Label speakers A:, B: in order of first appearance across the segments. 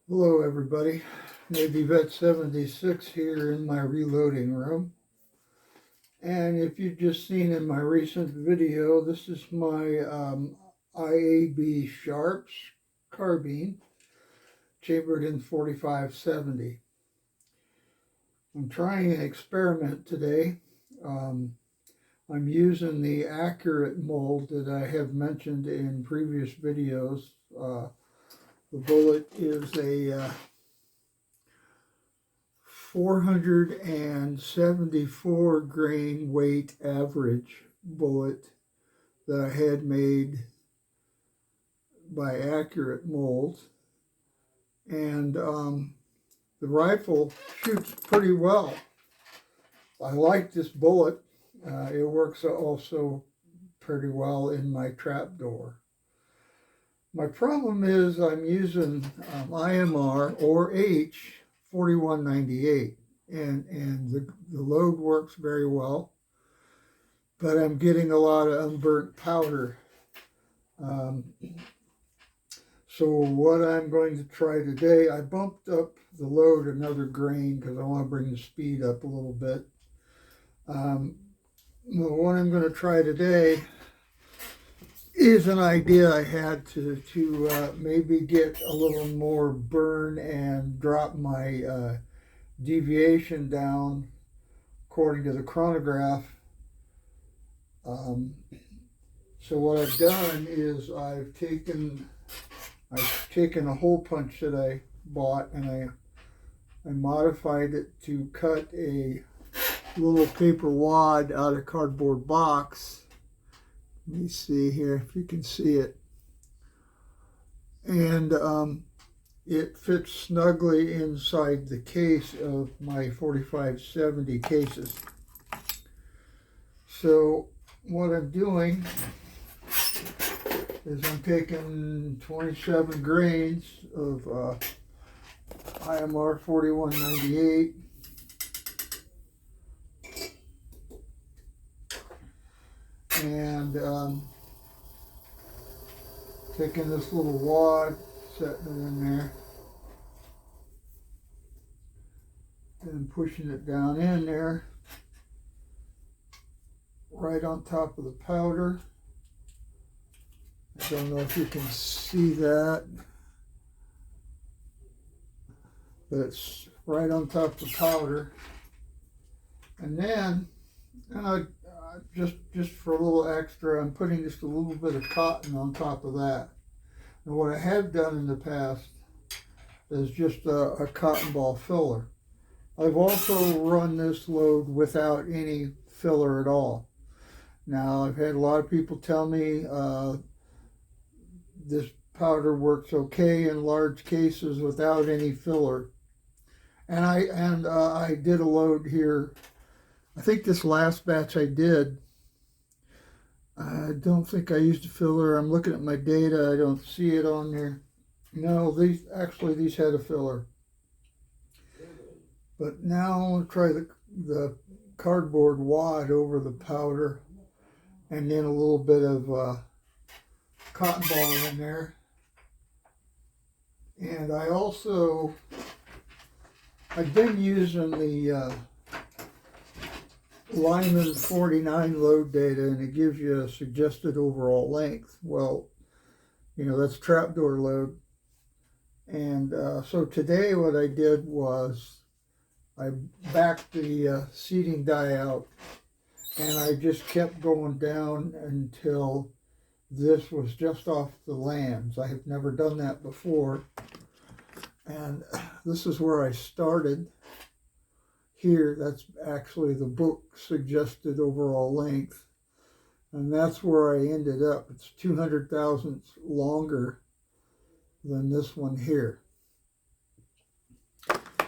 A: Hello everybody, Navy Vet 76 here in my reloading room. And if you've just seen in my recent video, this is my IAB Sharps carbine chambered in 4570. I'm trying an experiment today. I'm using the Accurate mold that I have mentioned in previous videos. The bullet is a 474 grain weight average bullet that I had made by Accurate molds. And the rifle shoots pretty well. I like this bullet. It works also pretty well in my trapdoor. My problem is I'm using IMR or H 4198, and the load works very well, but I'm getting a lot of unburnt powder. So what I'm going to try today, I bumped up the load another grain because I want to bring the speed up a little bit. What I'm going to try today is an idea I had to maybe get a little more burn and drop my deviation down according to the chronograph. So what I've done is I've taken a hole punch that I bought, and I modified it to cut a little paper wad out of a cardboard box. Let me see here if you can see it. And it fits snugly inside the case of my 4570 cases. So what I'm doing is I'm taking 27 grains of IMR 4198, and taking this little wad, setting it in there, and pushing it down in there, right on top of the powder. I don't know if you can see that, but it's right on top of the powder. And then, just for a little extra, I'm putting just a little bit of cotton on top of that. And what I have done in the past is just a cotton ball filler. I've also run this load without any filler at all. Now, I've had a lot of people tell me this powder works okay in large cases without any filler. And I did a load here. I think this last batch I did, I don't think I used a filler. I'm looking at my data. I don't see it on there. No, these had a filler. But now I'm going to try the cardboard wad over the powder, and then a little bit of cotton ball in there. And I've been using the Lyman 49 load data, and it gives you a suggested overall length. Well, that's trapdoor load. And so today what I did was I backed the seating die out, and I just kept going down until this was just off the lands. I have never done that before. And this is where I started. Here, that's actually the book suggested overall length. And that's where I ended up. It's 200 thousandths longer than this one here.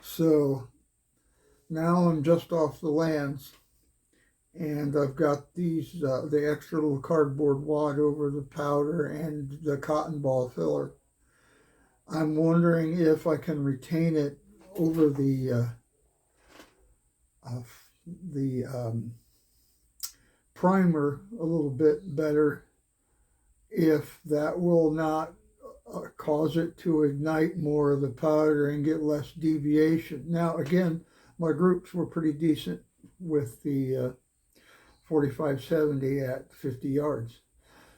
A: So now I'm just off the lands, and I've got these, the extra little cardboard wad over the powder and the cotton ball filler. I'm wondering if I can retain it over the primer a little bit better, if that will not cause it to ignite more of the powder and get less deviation. Now, again, my groups were pretty decent with the 4570 at 50 yards.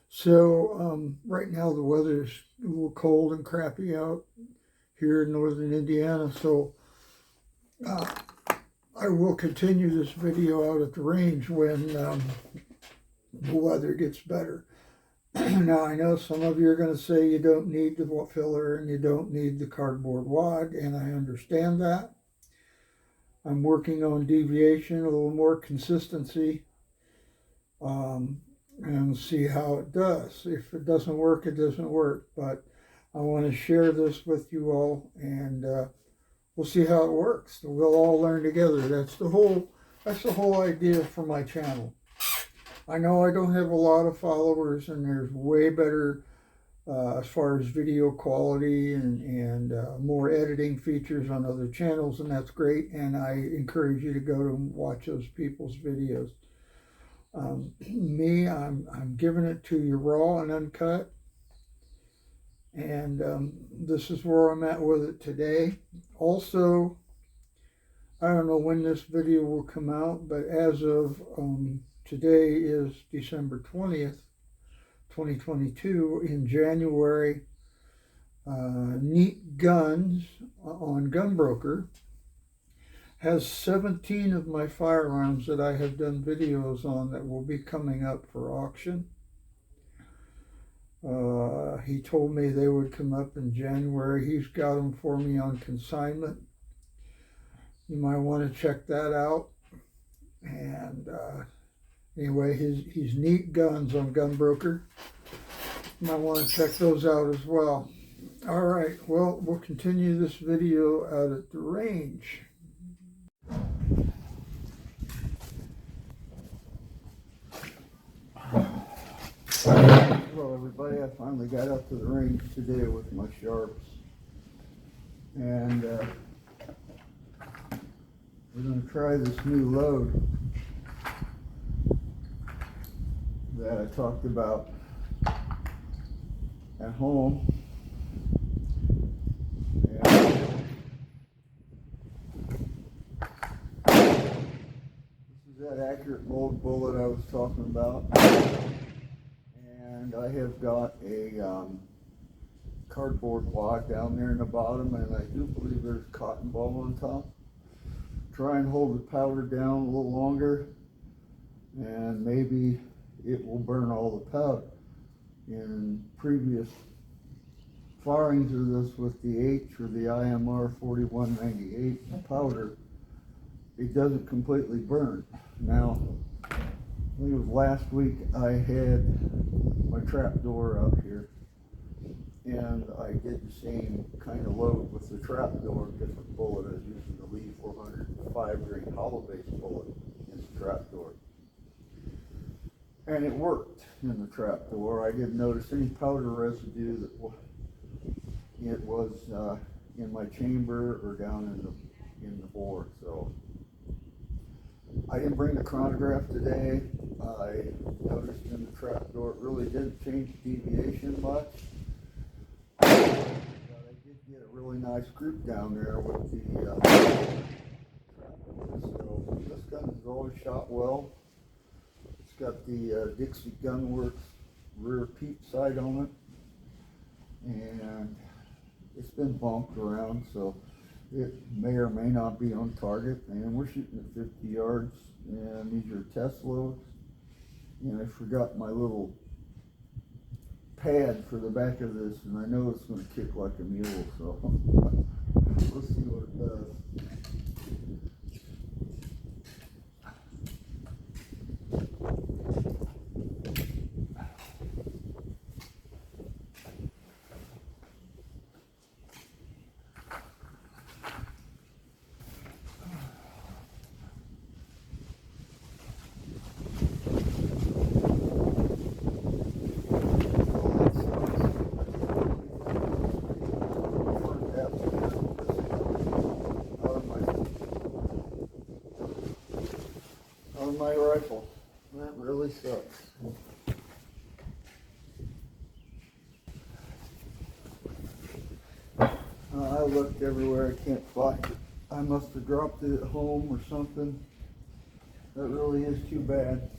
A: So right now the weather is a little cold and crappy out here in northern Indiana, so I will continue this video out at the range when the weather gets better. Now, I know some of you are going to say you don't need the filler and you don't need the cardboard wad, and I understand that. I'm working on deviation, a little more consistency, and see how it does. If it doesn't work, it doesn't work, but I want to share this with you all, and we'll see how it works. We'll all learn together. That's the whole idea for my channel. I know I don't have a lot of followers, and there's way better as far as video quality and more editing features on other channels, and that's great, and I encourage you to go to watch those people's videos. Me, I'm giving it to you raw and uncut, and this is where I'm at with it today. Also, I don't know when this video will come out, but as of today is December 20th, 2022. In January, Neat Guns on Gunbroker has 17 of my firearms that I have done videos on that will be coming up for auction. He told me they would come up in January. He's got them for me on consignment. You might want to check that out. And anyway, he's Neat Guns on Gunbroker. You might want to check those out as well. All right, well, we'll continue this video out at the range. Hello everybody, I finally got up to the range today with my sharps, and we're going to try this new load that I talked about at home. And this is that accurate mold bullet I was talking about. And I have got a cardboard wad down there in the bottom, and I do believe there's a cotton ball on top. Try and hold the powder down a little longer, and maybe it will burn all the powder. In previous firings of this with the H or the IMR 4198 powder, it doesn't completely burn. Now, I think it was last week I had my trap door out here, and I did the same kind of load with the trap door, different bullet. I was using the Lee 405 grain hollow base bullet in the trap door, and it worked in the trap door. I didn't notice any powder residue that it was in my chamber or down in the bore. So I didn't bring the chronograph today. I noticed in the trap door it really didn't change deviation much. But I did get a really nice group down there with the trap door. So this gun has always shot well. It's got the Dixie Gunworks rear peep sight on it, and it's been bumped around, so it may or may not be on target. And we're shooting at 50 yards, and these are test loads. And I forgot my little pad for the back of this, and I know it's going to kick like a mule, so let's see what it does. looked everywhere, I can't find it. I must have dropped it at home or something. That really is too bad.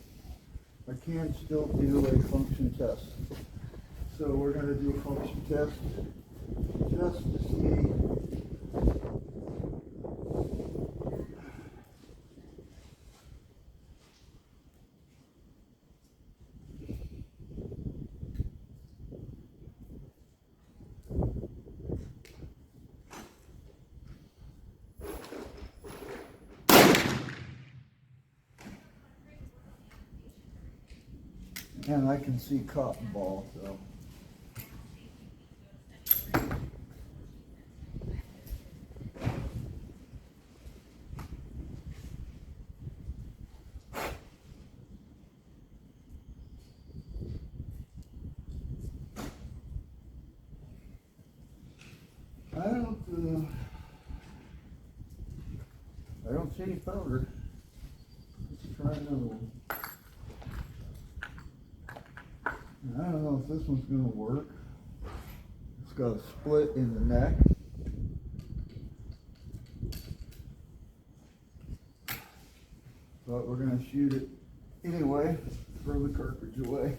A: I can still do a function test. So we're going to do a function test just to see and I can see cotton ball, so. I don't see any powder. Let's try another one. I don't know if this one's gonna work. It's got a split in the neck. But we're gonna shoot it anyway. Throw the cartridge away.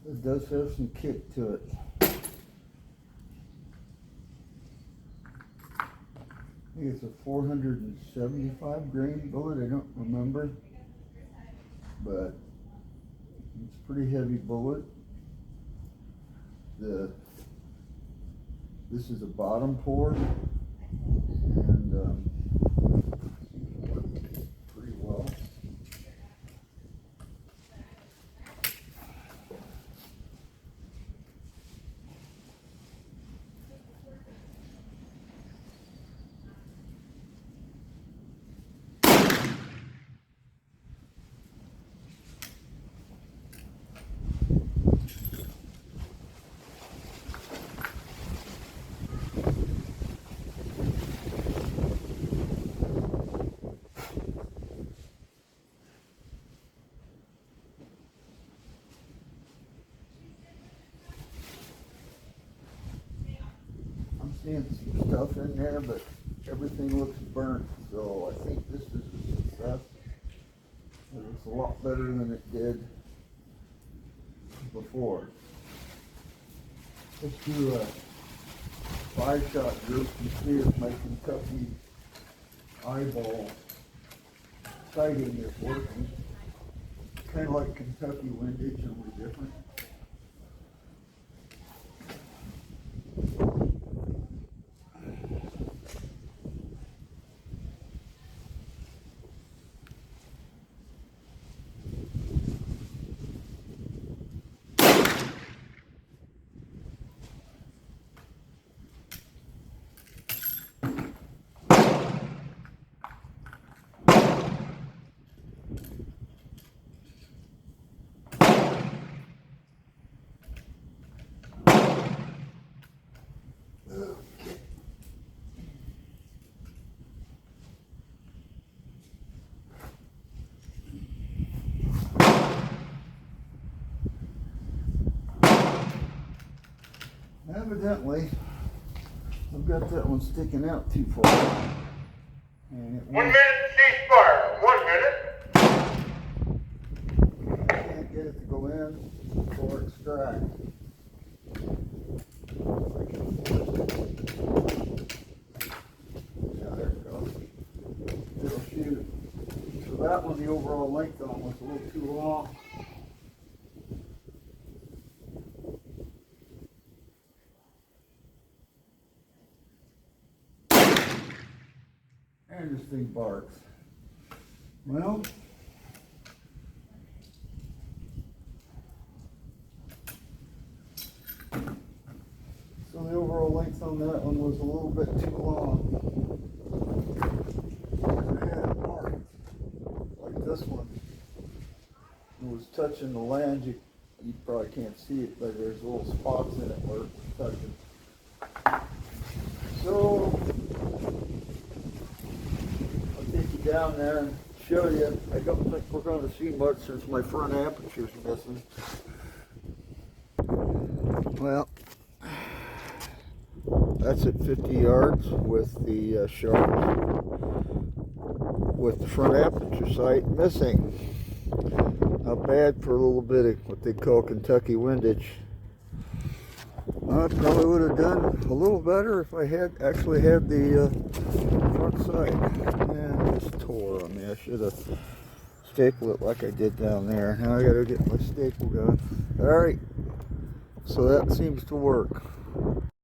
A: It does have some kick to it. I think it's a 475 grain bullet, I don't remember. But it's a pretty heavy bullet. This is a bottom pour, and pretty well. Seeing some stuff in there, but everything looks burnt, so I think this is a success. It looks a lot better than it did before. Let's do a 5-shot group and see if my Kentucky eyeball sighting is working. Kind of like Kentucky windage, only different. Evidently, I've got that one sticking out too far. And it
B: 1 minute ceasefire. 1 minute.
A: I can't get it to go in or extract. Yeah, there it goes. It'll shoot. So that one, the overall length on was a little too long. And this thing barks. Well, so the overall length on that one was a little bit too long. And I had it marked, like this one. It was touching the land. You probably can't see it, but there's little spots in it where it was touching. down there and show you. I don't think we're going to see much since my front aperture's missing. Well, that's at 50 yards with the sharks, with the front aperture sight missing. Not bad for a little bit of what they call Kentucky windage. I probably would have done a little better if I had actually had the front sight. And this tore on me. I should have stapled it like I did down there. Now I gotta get my staple gun. Alright, so that seems to work.